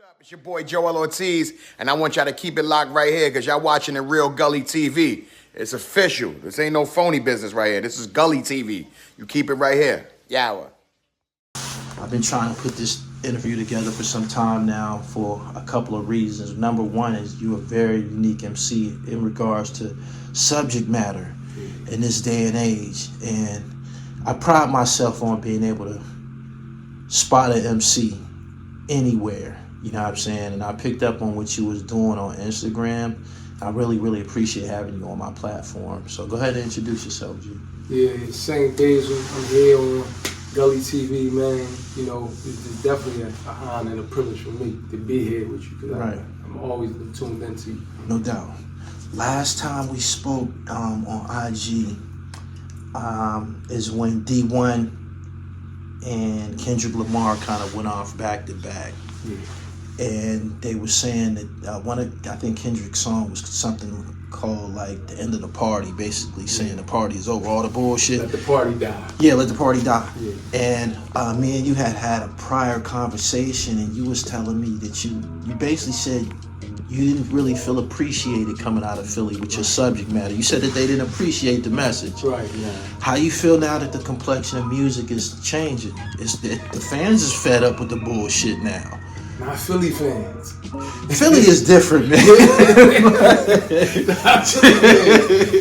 up? It's your boy Joel Ortiz, and I want y'all to keep it locked right here because y'all watching the real Gully TV. It's official. This ain't no phony business right here. This is Gully TV. You keep it right here. Yawa. I've been trying to put this interview together for some time now for a couple of reasons. Number one is you're a very unique MC in regards to subject matter in this day and age. And I pride myself on being able to spot an MC anywhere, you know what I'm saying? And I picked up on what you was doing on Instagram. I really appreciate having you on my platform. So go ahead and introduce yourself, G. Yeah, St.Basil. I'm here on Gully TV, man. You know, it's definitely an honor and a privilege for me to be here with you. Right. I'm always tuned into you. No doubt. Last time we spoke on IG is when D1 and Kendrick Lamar kind of went off back to back. Yeah. And they were saying that I think Kendrick's song was something called like The End of the Party, basically saying the party is over, all the bullshit. Let the party die. Yeah, let the party die. Yeah. And me and you had a prior conversation, and you was telling me that you basically said you didn't really feel appreciated coming out of Philly with your subject matter. You said that they didn't appreciate the message. Right, yeah. How you feel now that the complexion of music is changing? Is that the fans is fed up with the bullshit now? Not Philly fans. Philly is different, man.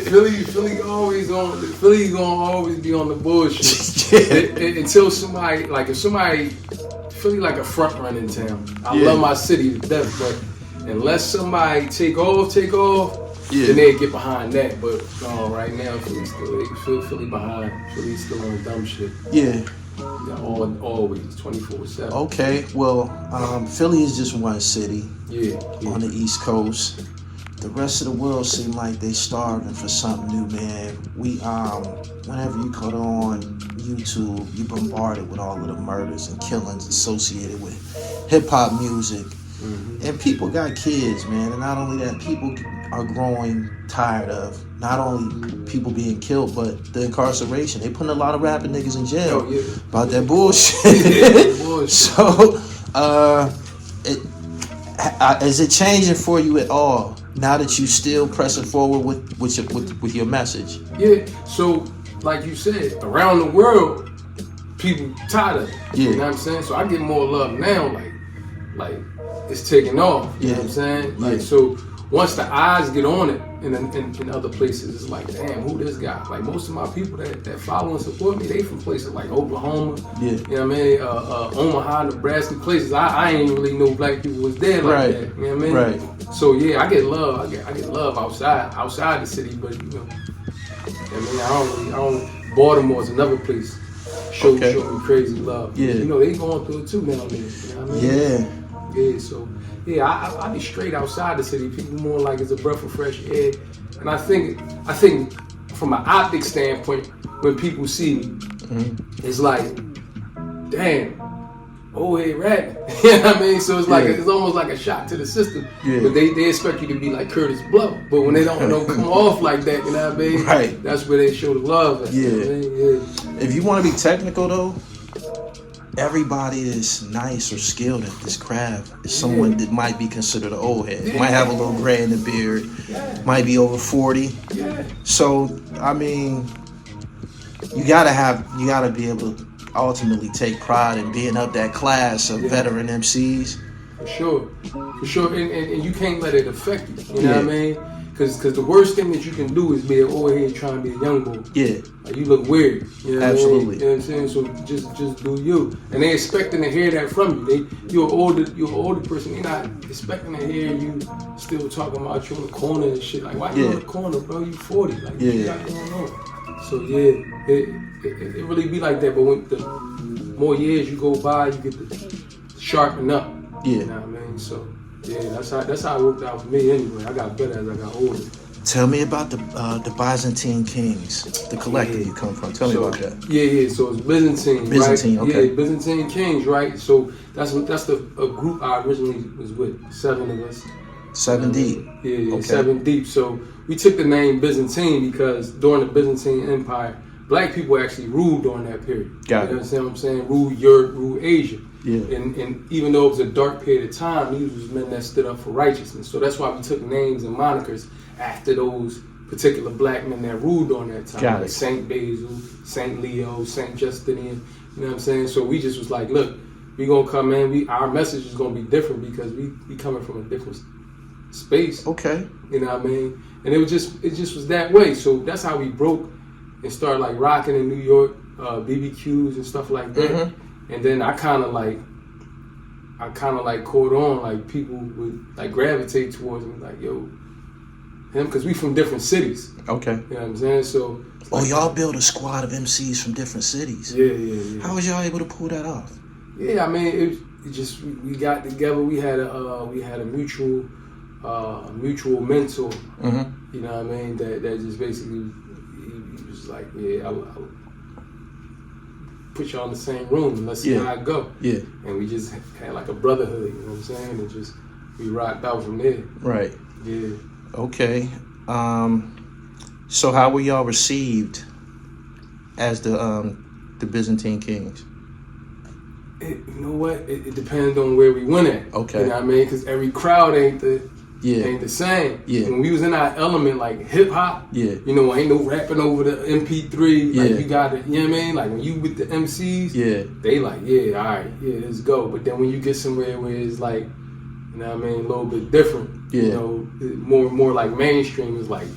Philly always on. Philly gonna always be on the bullshit until somebody Philly like a front running town. I love my city to death, but unless somebody take off, then they get behind that. But right now Philly behind. Philly's still on dumb shit. Yeah. Always 24/7. Okay, well, Philly is just one city yeah. on the East Coast. The rest of the world seem like they starving for something new, man. We whenever you cut on YouTube, you bombarded with all of the murders and killings associated with hip hop music. Mm-hmm. And people got kids, man, and not only that, people are growing tired of not only people being killed, but the incarceration. They putting a lot of rapping niggas in jail about that bullshit. So, is it changing for you at all now that you still pressing forward with your message? Yeah. So, like you said, around the world, people tired of it. Yeah. You know what I'm saying? So I get more love now. Like it's taking off. You know what I'm saying? Like so. Once the eyes get on it in other places, it's like, damn, who this guy? Like most of my people that follow and support me, they from places like Oklahoma, you know what I mean, Omaha, Nebraska, places I ain't really know black people was there like that. You know what I mean? Right. So yeah, I get love. I get love outside the city, but you know, I don't. Baltimore's another place. Show me crazy love. Yeah. You know they going through it too nowadays. You know what I mean? Yeah. So. Yeah, I be straight outside the city. People more like it's a breath of fresh air, and I think from an optic standpoint, when people see me, it's like, damn, old head rapping. You know what I mean? So it's like it's almost like a shock to the system. Yeah. But they expect you to be like Curtis Blow, but when they don't come off like that, you know what I mean? Right. That's where they show the love. At, you know what I mean? If you want to be technical though, everybody is nice or skilled at this craft is someone that might be considered an old head. Might have a little gray in the beard, might be over 40. So, I mean, you gotta be able to ultimately take pride in being up that class of veteran MCs. For sure. And you can't let it affect you. You know what I mean? Because the worst thing that you can do is be an old head trying to be a young boy. Yeah. Like you look weird. You know Absolutely. What I mean? You know what I'm saying? So just do you. And they expecting to hear that from you. You're an older person. They're not expecting to hear you still talking about you in the corner and shit. Like, why you in the corner, bro? You 40. Like, what you got going on? So it really be like that. But when the more years you go by, you get to sharpen up. Yeah. You know what I mean? So. Yeah, that's how it worked out for me anyway. I got better as I got older. Tell me about the Byzantine Kings, the collective you come from. Tell me about that. Yeah. So it's Byzantine, right? Okay. Yeah, Byzantine Kings, right? So that's a group I originally was with, 7 of us. 7 deep. Yeah, okay. 7 deep. So we took the name Byzantine because during the Byzantine Empire, black people actually ruled during that period. Got it. You understand what I'm saying? Ruled Europe, ruled Asia. Yeah. And even though it was a dark period of time, these was men that stood up for righteousness. So that's why we took names and monikers after those particular black men that ruled on that time. Got like it. St.Basil, St. Leo, St. Justinian. You know what I'm saying? So we just was like, look, we gonna come in. Our message is gonna be different because we coming from a different space. Okay. You know what I mean? And it just was that way. So that's how we broke and started like rocking in New York, BBQs and stuff like that. Mm-hmm. And then I kind of like caught on, like people would like gravitate towards me, like yo, him, because we from different cities. Okay. You know what I'm saying? So. Y'all built a squad of MCs from different cities. Yeah. How was y'all able to pull that off? Yeah, I mean, it just we got together. We had a mutual mentor. Mm-hmm. You know what I mean? That just basically he was like, yeah, I'll put y'all in the same room and let's see how it go. Yeah. And we just had like a brotherhood. You know what I'm saying? And just we rocked out from there. Right. Yeah. Okay. So how were y'all received as the Byzantine Kings? You know what? It depends on where we went at. Okay. You know what I mean? Because every crowd ain't the same. Yeah. When we was in our element, like hip hop, Yeah. you know, ain't no rapping over the MP3. Like Yeah. you got it, you know what I mean? Like when you with the MCs, Yeah. they like, yeah, all right, yeah, let's go. But then when you get somewhere where it's like, you know what I mean, a little bit different, you know, more like mainstream, is like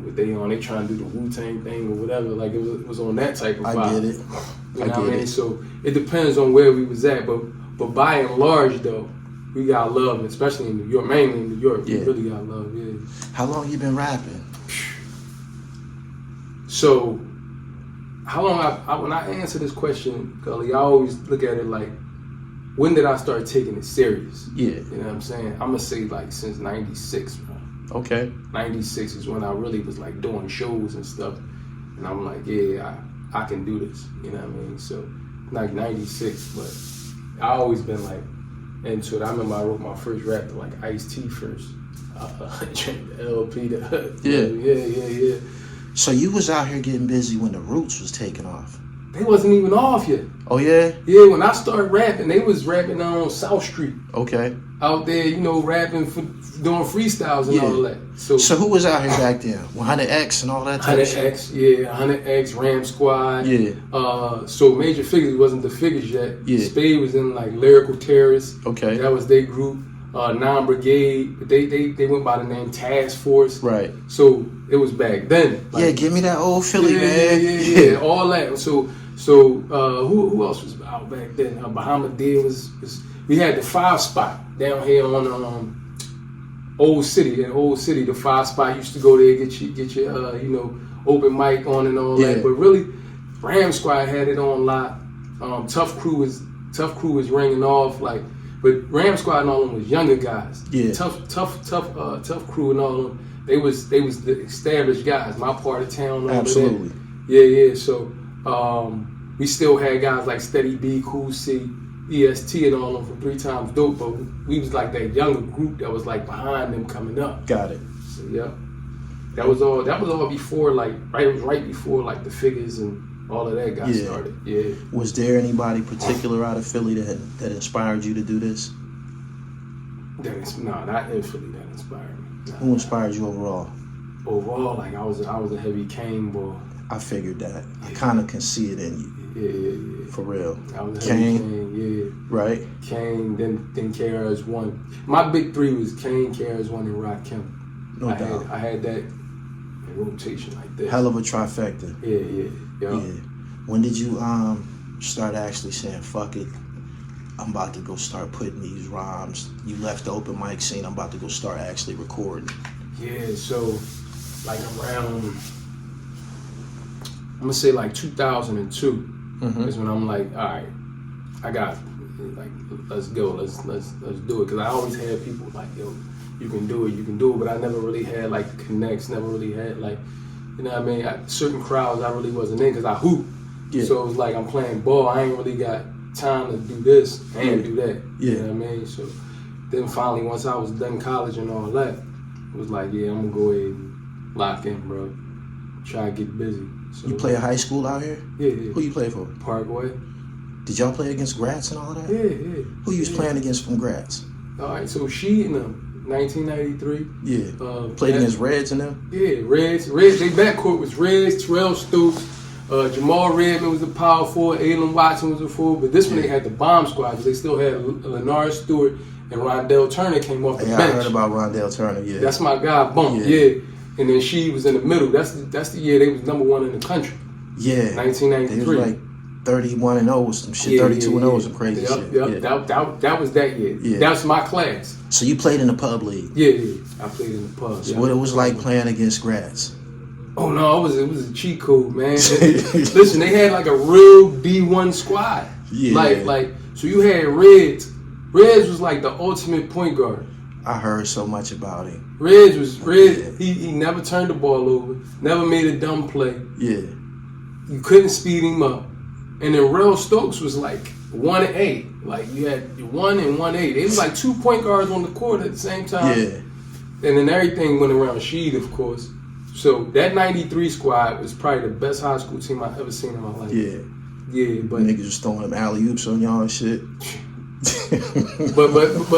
what they on, they trying to do the Wu-Tang thing or whatever. Like it was on that type of vibe. I get it. You know what I mean? So it depends on where we was at, but by and large though, we got love, especially in New York, mainly in New York. We really got love, yeah. How long you been rapping? So, how long when I answer this question, Gully, I always look at it like, when did I start taking it serious? Yeah. You know what I'm saying? I'm gonna say like since '96, bro. Okay. 96 is when I really was like doing shows and stuff, and I'm like, yeah, I can do this. You know what I mean? So, like 96, but I always been like into it. I remember I wrote my first rap to like Ice-T first. Drank the LP. Yeah. So you was out here getting busy when the Roots was taking off. They wasn't even off yet. Oh yeah? Yeah, when I started rapping, they was rapping on South Street. Okay. Out there, you know, rapping, doing freestyles and all that. So who was out here back then? 100X and all that type of shit? 100X, Ram Squad. Yeah. So Major Figures wasn't the Figures yet. Yeah. Spade was in like Lyrical Terrorists. Okay. That was their group. Non-Brigade. They went by the name Task Force. Right. So it was back then. Like, yeah, give me that old Philly, man. Yeah, all that. So who else was out back then? Bahamadia was. We had the 5 spot down here on Old City. In Old City, the 5 spot used to go there, get your you know, open mic on and all that. But really, Ram Squad had it on lot. Tough Crew was ringing off like. But Ram Squad and all of them was younger guys. Yeah. Tough Crew and all of them. They was the established guys. My part of town. Absolutely. Yeah. So we still had guys like Steady B, Cool C, EST, and all of them from 3 Times Dope. But we was like that younger group that was like behind them coming up. Got it. So yeah, that was all before like right before like the Figures and all of that got started. Yeah. Was there anybody particular out of Philly that inspired you to do this? Not in Philly that inspired me. Who inspired you overall? Overall, like I was a heavy Kane boy. I figured that. I kind of can see it in you. Yeah. For real. I was a heavy Kane, Right. Kane, then KRS-One. My big 3 was Kane, KRS-One, and Rakim. No doubt. I had that in rotation like this. Hell of a trifecta. Yeah. When did you start actually saying, fuck it, I'm about to go start putting these rhymes? You left the open mic scene, I'm about to go start actually recording. Yeah, so like around, I'm gonna say like 2002 is when I'm like, all right, I got it. Like, let's go, let's do it. Cause I always had people like, yo, you can do it, but I never really had like connects, never really had like, you know what I mean? Certain crowds I really wasn't in because I hoop. Yeah. So it was like I'm playing ball. I ain't really got time to do this and do that. Yeah. You know what I mean? So then finally, once I was done college and all that, it was like, yeah, I'm going to go ahead and lock in, bro. Try to get busy. So, you play at high school out here? Yeah. Who you play for? Parkway. Did y'all play against Gratz and all of that? Yeah. Who you was playing against from Gratz? All right, so she and them, 1993. Yeah. Played against Reds and them? Yeah, Reds. Their backcourt was Reds, Terrell Stokes, Jamal Redman was the power forward, Aiden Watson was the forward, but this one they had the bomb squad because they still had Lenard Stewart and Rondell Turner came off the bench. I heard about Rondell Turner, yeah. That's my guy, Bump, yeah. And then she was in the middle. That's the year they was #1 in the country. Yeah. 1993. They was like 31-0 or some shit, 32-0 or some crazy shit. Yep. That was that year. Yeah. That's my class. So you played in the pub league? Yeah. I played in the pub. So what it was like playing against Gratz? Oh no, it was a cheat code, man. Listen, they had like a real D1 squad. Yeah. Like so you had Reds. Reds was like the ultimate point guard. I heard so much about him. Reds. Yeah. He never turned the ball over. Never made a dumb play. Yeah. You couldn't speed him up. And then Rel Stokes was like 1-8. Like you had 1 and 1-8. They was like 2 point guards on the court at the same time. Yeah. And then everything went around Rasheed, of course. So that 93 squad was probably the best high school team I've ever seen in my life. Yeah. Yeah, but niggas was throwing them alley-oops on y'all and shit. but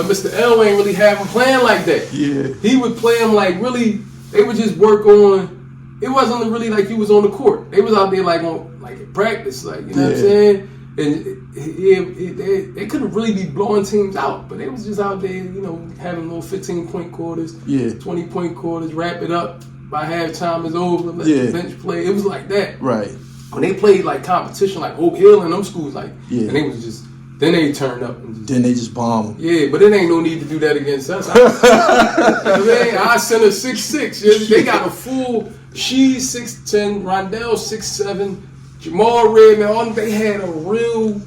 Mr. L ain't really have him playing like that. Yeah. He would play them like really, they would just work on, it wasn't really like he was on the court. They was out there like on like practice, like, you know what I'm saying? And they couldn't really be blowing teams out, but they was just out there, you know, having little 15-point quarters, 20-point quarters, wrap it up by halftime is over, let the bench play. It was like that. Right. When they played like competition, like Oak Hill and them schools, like, and they was just, then they turned up. And then they just bomb. Yeah, but it ain't no need to do that against us. I sent her 6'6". They got a full, she's 6'10", Rondell 6'7", Jamal Redman, all they had a real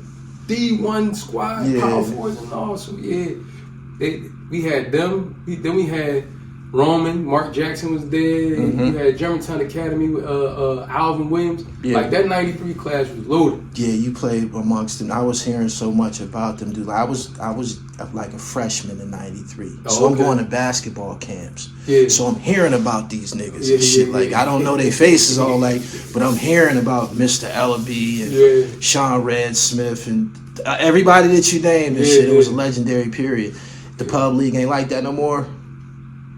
D1 squad, power forwards and all. So we had them. Then we had Roman, Mark Jackson was there. You had Germantown Academy with Alvin Williams. Yeah. Like that 93 class was loaded. Yeah, you played amongst them. I was hearing so much about them, dude. I was like a freshman in 93. So I'm going to basketball camps. Yeah. So I'm hearing about these niggas and shit. Like I don't know their faces all like, but I'm hearing about Mr. Ellaby and Sean Red Smith and everybody that you named and shit. It was a legendary period. The pub league ain't like that no more.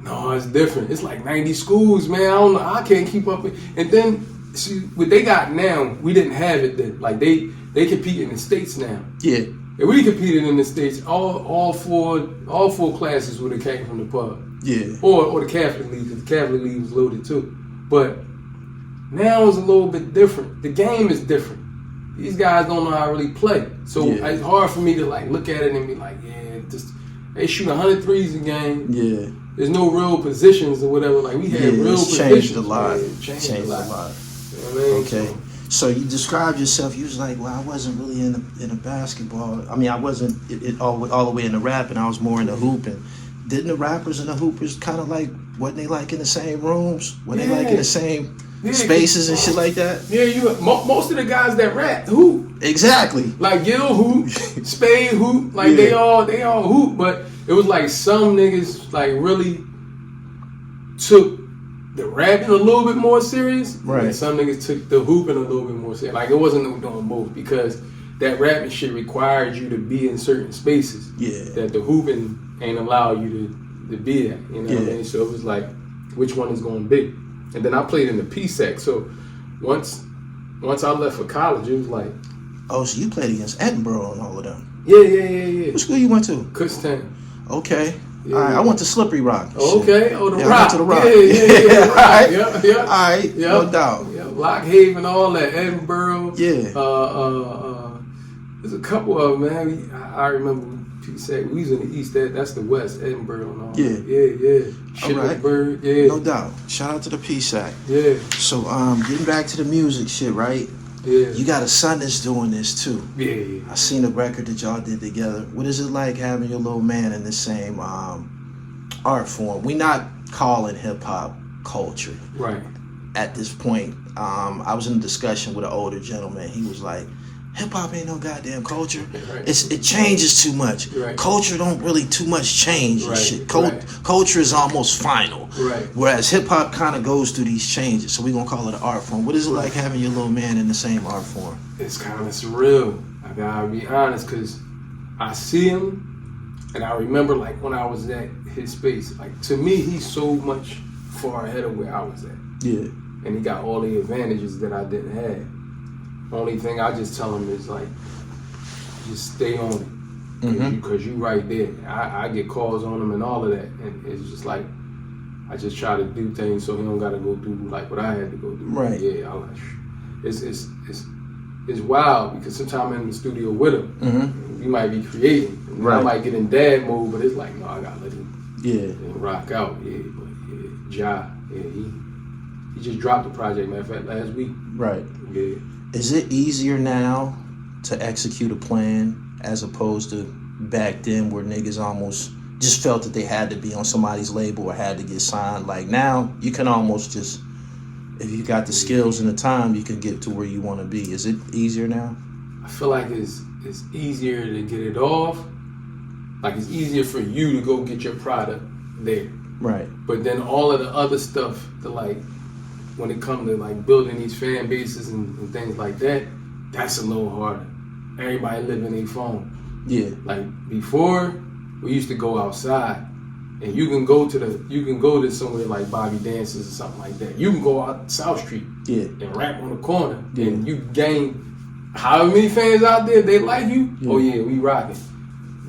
No, it's different. It's like 90 schools, man. I don't know. I can't keep up with. And then, see, what they got now, we didn't have it then. Like they compete in the States now. Yeah. And we competed in the States. All four classes would have came from the pub. Yeah. Or the Catholic League, because the Catholic League was loaded too. But now it's a little bit different. The game is different. These guys don't know how to really play. So it's hard for me to like look at it and be like, they shoot 100 threes a game. Yeah. There's no real positions or whatever. Like we had real positions. Changed a lot. Changed a lot. You know what I mean? Okay. So you described yourself. You was like, well, I wasn't really in a basketball. I mean, I wasn't all the way in the rapping. I was more in the hooping. Didn't the rappers and the hoopers kind of like, wasn't they like in the same rooms? Were they like in the same spaces and shit like that? Yeah, most of the guys that rap hoop. Exactly. Like Gil hoop, Spade hoop. Like they all hoop, but it was like some niggas like really took the rapping a little bit more serious. Right. And some niggas took the hooping a little bit more serious. Like it wasn't no doing both because that rapping shit required you to be in certain spaces. Yeah. That the hooping ain't allow you to be at. You know what I mean? So it was like, which one is going to be? And then I played in the PSAC. So once I left for college, it was like. Oh, so you played against Edinburgh and all of them? Yeah. What school you went to? Kutztown. Okay. Yeah. All right. I went to Slippery Rock. Okay. Oh, the Rock. I went to the Rock. Yeah. All right. Yeah. All right. Yep. No doubt. Yeah. Lock Haven, all that. Edinburgh. Yeah. There's a couple of them, man. I remember PSAC. We was in the East. That's the West. Edinburgh and all. Yeah. Shippensburg. Yeah. No doubt. Shout out to the PSAC. Yeah. So, getting back to the music shit, right? Yeah. You got a son that's doing this too. Yeah. I seen the record that y'all did together. What is it like having your little man in the same art form? We not calling hip hop culture. Right. At this point, I was in a discussion with an older gentleman. He was like, hip hop ain't no goddamn culture. Right. It changes too much. Right. Culture don't really too much change and shit. Culture is almost final. Right. Whereas hip hop kind of goes through these changes. So we're gonna call it an art form. What is it like having your little man in the same art form? It's kind of surreal. I gotta be honest, cause I see him, and I remember like when I was at his space. Like to me, he's so much far ahead of where I was at. Yeah. And he got all the advantages that I didn't have. Only thing I just tell him is like, just stay on it, cause you right there. I get calls on him and all of that, and it's just like I just try to do things so he don't gotta go through like what I had to go through. Right. Yeah. It's wild because sometimes I'm in the studio with him. We might be creating. And right. I might get in dad mode, but it's like, no, I gotta let him rock out. Yeah, but Ja, he just dropped the project, matter of fact, last week. Right. Yeah. Is it easier now to execute a plan as opposed to back then where niggas almost just felt that they had to be on somebody's label or had to get signed? Like now, you can almost just, if you got the skills and the time, you can get to where you want to be. Is it easier now? I feel like it's easier to get it off. Like it's easier for you to go get your product there. Right. But then all of the other stuff, to like, when it comes to like building these fan bases and things like that, that's a little harder. Everybody live in their phone. Yeah. Like before, we used to go outside, and you can go to somewhere like Bobby Dances or something like that. You can go out South Street, and rap on the corner, and you gain however many fans out there. They like you. Yeah. Oh yeah, we rocking.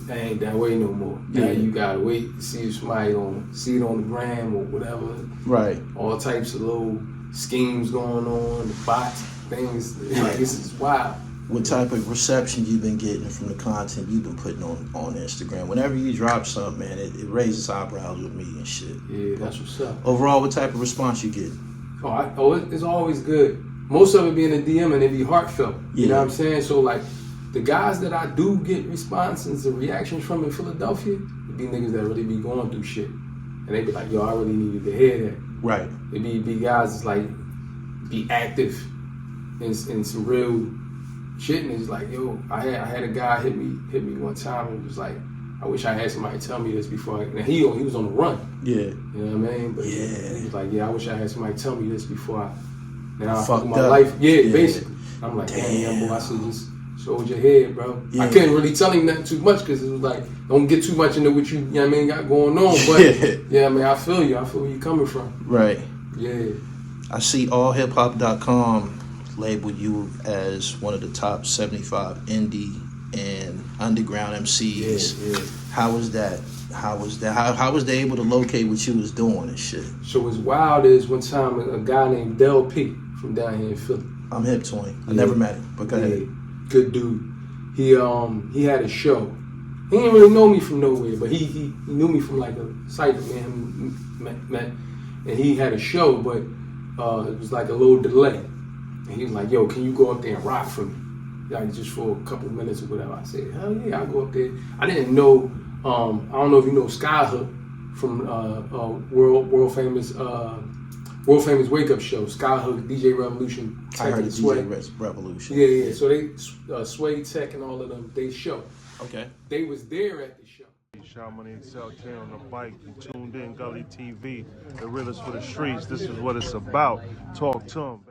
That ain't that way no more. Now you gotta wait to see if somebody gonna see it on the gram or whatever. Right. All types of little schemes going on, bots, things. Like this is wild. What type of reception you've been getting from the content you've been putting on Instagram? Whenever you drop something, man, it raises eyebrows with me and shit. Yeah, that's what's up. Overall, what type of response you getting? It's always good. Most of it being a DM and it be heartfelt. You know what I'm saying? So like, the guys that I do get responses and reactions from in Philadelphia, it be niggas that really be going through shit. And they be like, yo, I really needed to hear that. Right. It be guys that's like, be active in some real shit, and it's like, yo, I had a guy hit me one time and was like, I wish I had somebody tell me this before. And he was on the run. Yeah. You know what I mean? But he was like, yeah, I wish I had somebody tell me this before I fuck my life. Yeah, basically. I'm like, damn, boy, I should just hold your head, bro. Yeah. I couldn't really tell him nothing too much because it was like, don't get too much into what you know what I mean, got going on. But yeah, I mean, I feel you. I feel where you coming from. Right. Yeah. I see allhiphop.com label you as one of the top 75 indie and underground MCs. Yeah. How was that? How was they able to locate what you was doing and shit? So what's wild is one time a guy named Del P from down here in Philly. I'm hip to him. I never met him, but go ahead. Good dude. He had a show. He didn't really know me from nowhere, but he knew me from like a site that me and him met. And he had a show, but it was like a little delay. And he was like, yo, can you go up there and rock for me? Like just for a couple minutes or whatever. I said, hell yeah, I'll go up there. I didn't know, I don't know if you know Skyhook from world famous Wake Up Show. Skyhook, DJ Revolution. I heard of DJ Revolution. Yeah. So they, Sway Tech and all of them, they show. Okay. They was there at the show. Money and Sell on the bike. You tuned in, Gully TV, the realest for the streets. This is what it's about. Talk to them.